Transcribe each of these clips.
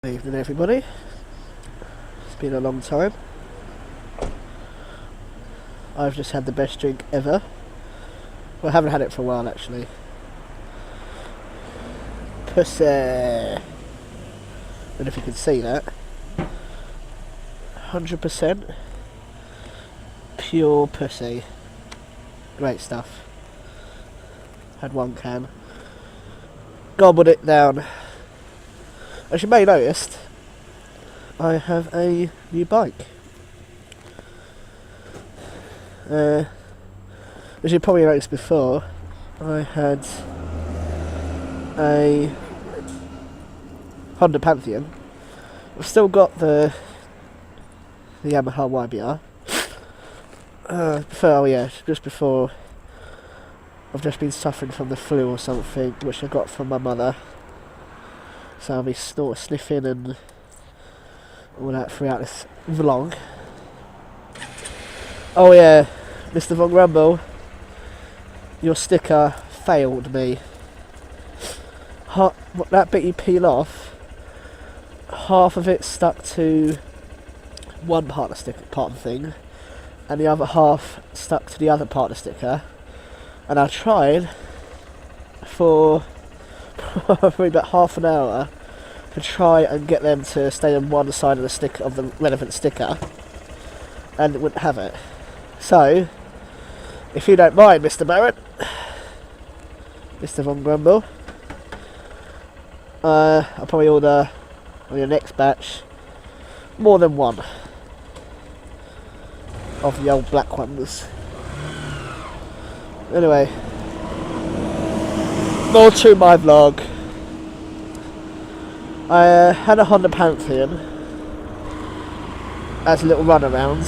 Good evening, everybody. It's been a long time. I've just had the best drink ever. Well, I haven't had it for a while, actually. Pussy. I don't know if you can see that. 100% pure pussy. Great stuff. Had one can. Gobbled it down. As you may have noticed, I have a new bike. As you probably noticed before, I had a Honda Pantheon. I've still got the Yamaha YBR. Just before, I've just been suffering from the flu or something, which I got from my mother. So I'll be sniffing and all that throughout this vlog. Oh yeah, Mr. Von Rumble, your sticker failed me. That bit you peel off, half of it stuck to one part of the thing, and the other half stuck to the other part of the sticker. And I tried for probably about half an hour to try and get them to stay on one side of the stick of the relevant sticker, and it wouldn't have it. So, if you don't mind, Mr. Barrett, Mr. Von Grumble, I'll probably order on your next batch more than one of the old black ones. Anyway, more to my vlog. I had a Honda Pantheon as a little runaround,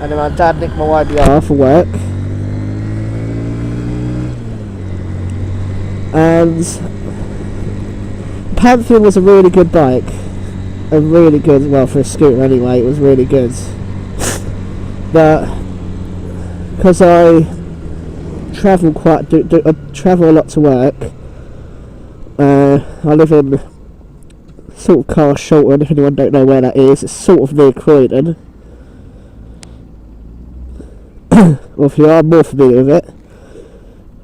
and then my dad nicked my YBR for work, and Pantheon was a really good bike, well, for a scooter anyway, it was really good. But because I travel I travel a lot to work. I live in sort of Carshalton, if anyone don't know where that is. It's sort of near Croydon. Or if you are more familiar with it,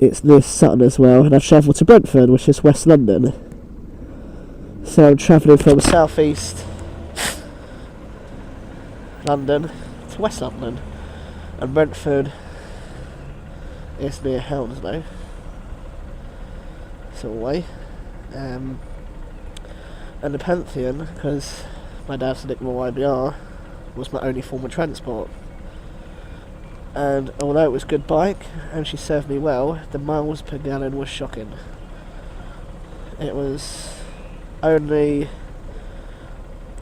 it's near Sutton as well. And I travel to Brentford, which is West London. So I'm travelling from South East London to West London. And Brentford is near Hounslow. Sort of way. And the Pantheon, because my dad's nicked my YBR, was my only form of transport. And although it was a good bike and she served me well, the miles per gallon was shocking. It was only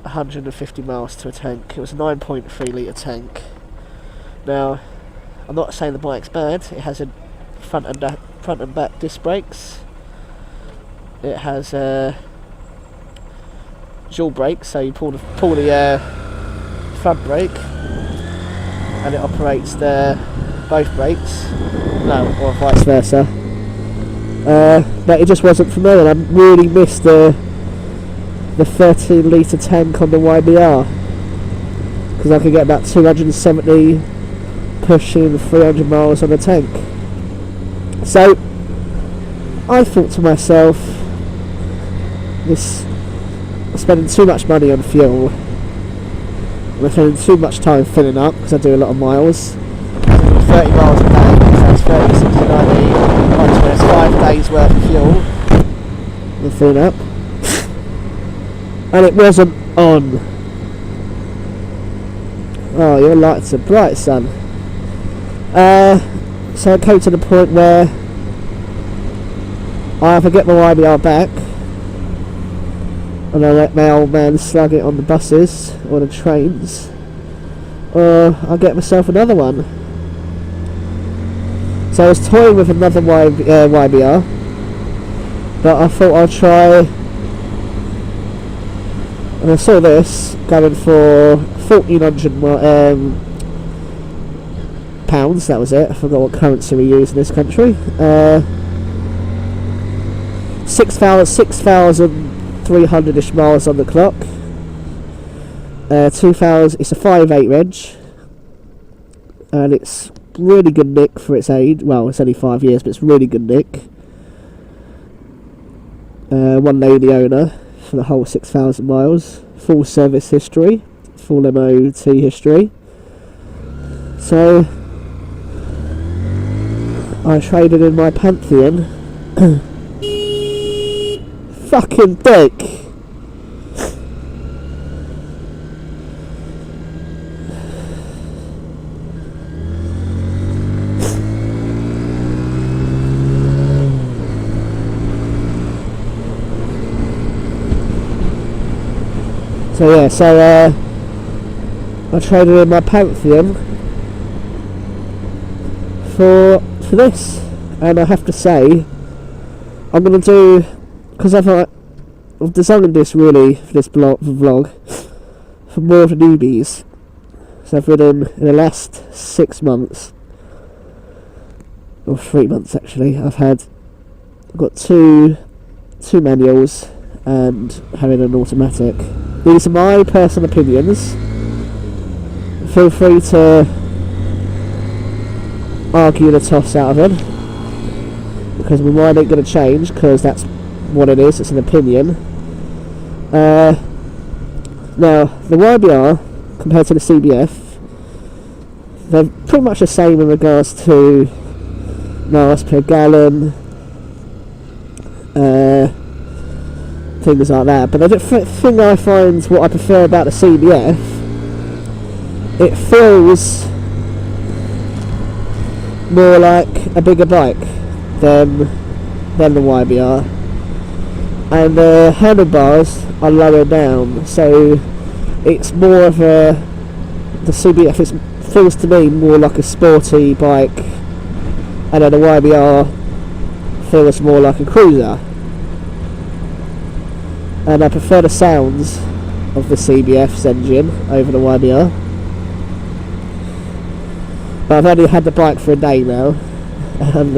150 miles to a tank. It was a 9.3 litre tank. Now, I'm not saying the bike's bad. It has a front and back disc brakes. It has dual brakes, so you pull the front brake, and it operates both brakes. No, or vice versa. But it just wasn't for me, and I really missed the 13 litre tank on the YBR, because I could get about 270 pushing 300 miles on the tank. So I thought to myself, I'm spending too much money on fuel. I'm spending too much time filling up because I do a lot of miles. I do 30 miles a day, so that's 30, 60, 90, that's 5 days worth of fuel and filling up. And it wasn't on. Oh, your lights are bright, son. So it came to the point where I either get my YBR back and I let my old man slug it on the buses or the trains, or I'll get myself another one. So I was toying with another YBR, but I thought I'd try, and I saw this going for 1,400 pounds, that was it. I forgot what currency we use in this country. 6,000 300ish miles on the clock. 2000. It's a 5.8 reg, and it's really good nick for its age. Well, it's only 5 years, but it's really good nick. One lady owner for the whole 6,000 miles. Full service history, full MOT history. So I traded in my Pantheon. Fucking dick. So yeah, I traded in my Pantheon for this, and I have to say, I'm gonna do, because I've designed this really for this vlog for more of the newbies. So I've ridden in the last 6 months, or 3 months actually. I've got two manuals and having an automatic. These are my personal opinions. Feel free to argue the toss out of them, because my mind ain't going to change, because that's what it is, it's an opinion. Now, the YBR, compared to the CBF, they're pretty much the same in regards to miles per gallon, things like that, but the thing I find, what I prefer about the CBF, it feels more like a bigger bike than the YBR, and the handlebars are lower down, so it's more of the CBF feels to me more like a sporty bike, and then the YBR feels more like a cruiser. And I prefer the sounds of the CBF's engine over the YBR. But I've only had the bike for a day now, and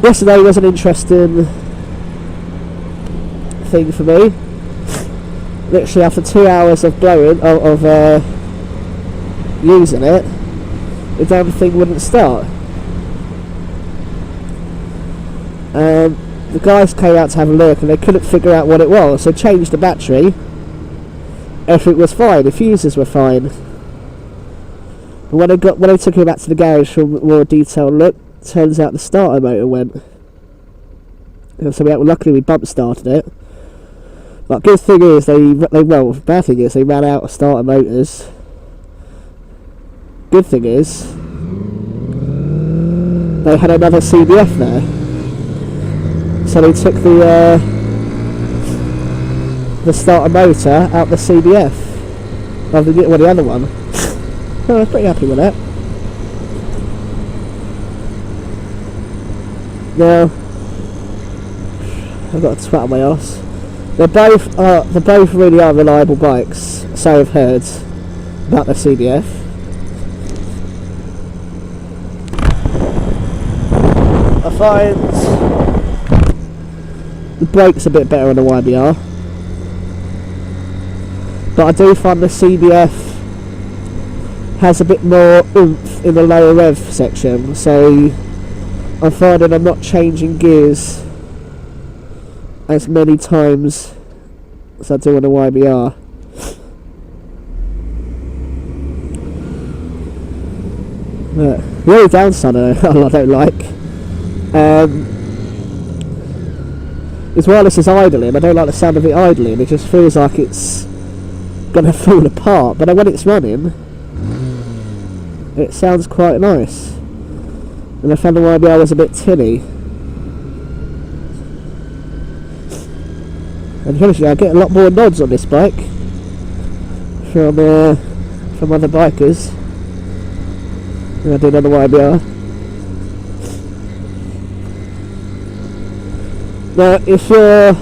yesterday was an interesting thing for me. Literally after 2 hours of blowing, using it, the damn thing wouldn't start. The guys came out to have a look and they couldn't figure out what it was, so changed the battery. Everything was fine, the fuses were fine. But when I took it back to the garage for a more detailed look, turns out the starter motor went. So luckily we bump started it. But good thing is bad thing is they ran out of starter motors. Good thing is they had another CBF there. So they took the starter motor out the CBF, the other one. I was pretty happy with that. Now I've got a twat on my arse. They both really are reliable bikes. So I've heard about the CBF. I find the brakes a bit better on the YBR, but I do find the CBF has a bit more oomph in the lower rev section, so I'm finding I'm not changing gears as many times as I do on the YBR. But the only downside I don't like is wireless is idling. I don't like the sound of it idling. It just feels like it's gonna fall apart, but when it's running it sounds quite nice. And I found the YBR was a bit tinny. And honestly, I get a lot more nods on this bike from other bikers than I did on the YBR. Now, if you're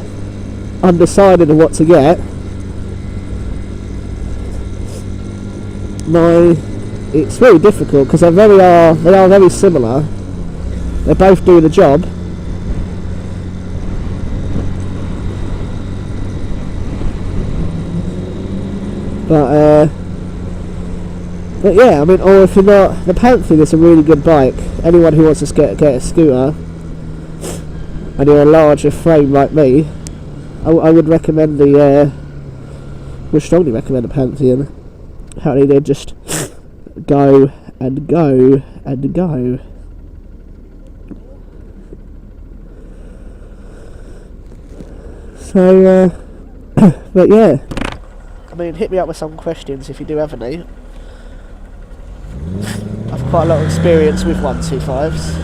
undecided on what to get, it's very difficult because they are very similar. They both do the job. But yeah, I mean, or if you're not, the Pantheon is a really good bike. Anyone who wants to get a scooter, and you're a larger frame like me, I would recommend would strongly recommend the Pantheon. Apparently they just go and go and go. So, but yeah, I mean, hit me up with some questions if you do have any. I've quite a lot of experience with 125s.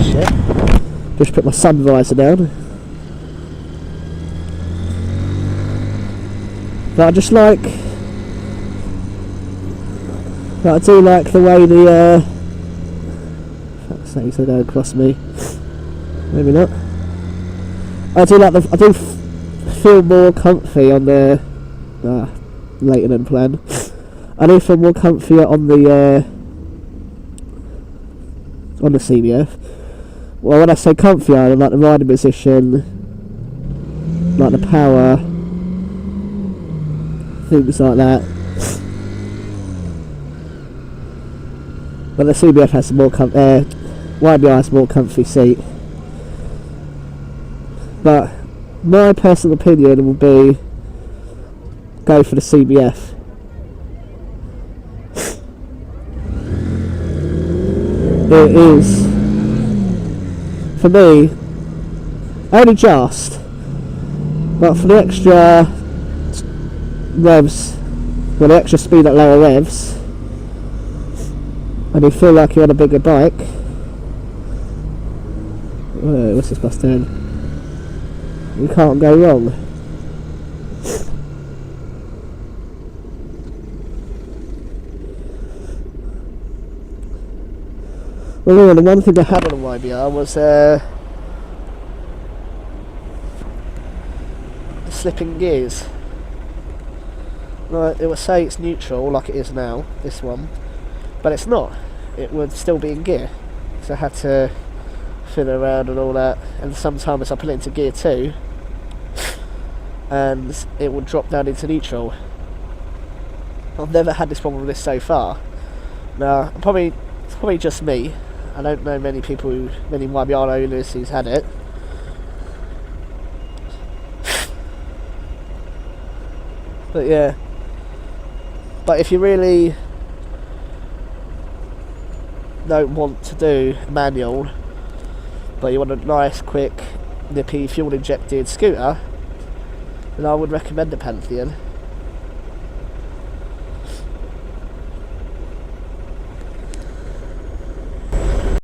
Shit. Just put my sun visor down. But I just like... But I do like the way the... fuck's sake, so don't cross me. Maybe not. I do feel more comfy on the... later than planned. I do feel more comfier on the CBF. Well, when I say comfier, I like the riding position, like the power, things like that. But the CBF has more YBR has a more comfy seat. But my personal opinion will be go for the CBF. It is, for me, only just, but for the extra revs, well, the extra speed at lower revs, and you feel like you're on a bigger bike. Whoa, what's this bus doing? You can't go wrong. Well, the one thing I had on the YBR was the slipping gears. Right, it would say it's neutral like it is now, this one, but it's not. It would still be in gear, so I had to fiddle around and all that, and sometimes I put it into gear 2 and it would drop down into neutral. I've never had this problem with this so far. Now, it's probably just me. I don't know many YBR owners who's had it. But yeah. But if you really don't want to do manual, but you want a nice, quick, nippy, fuel injected scooter, then I would recommend the Pantheon.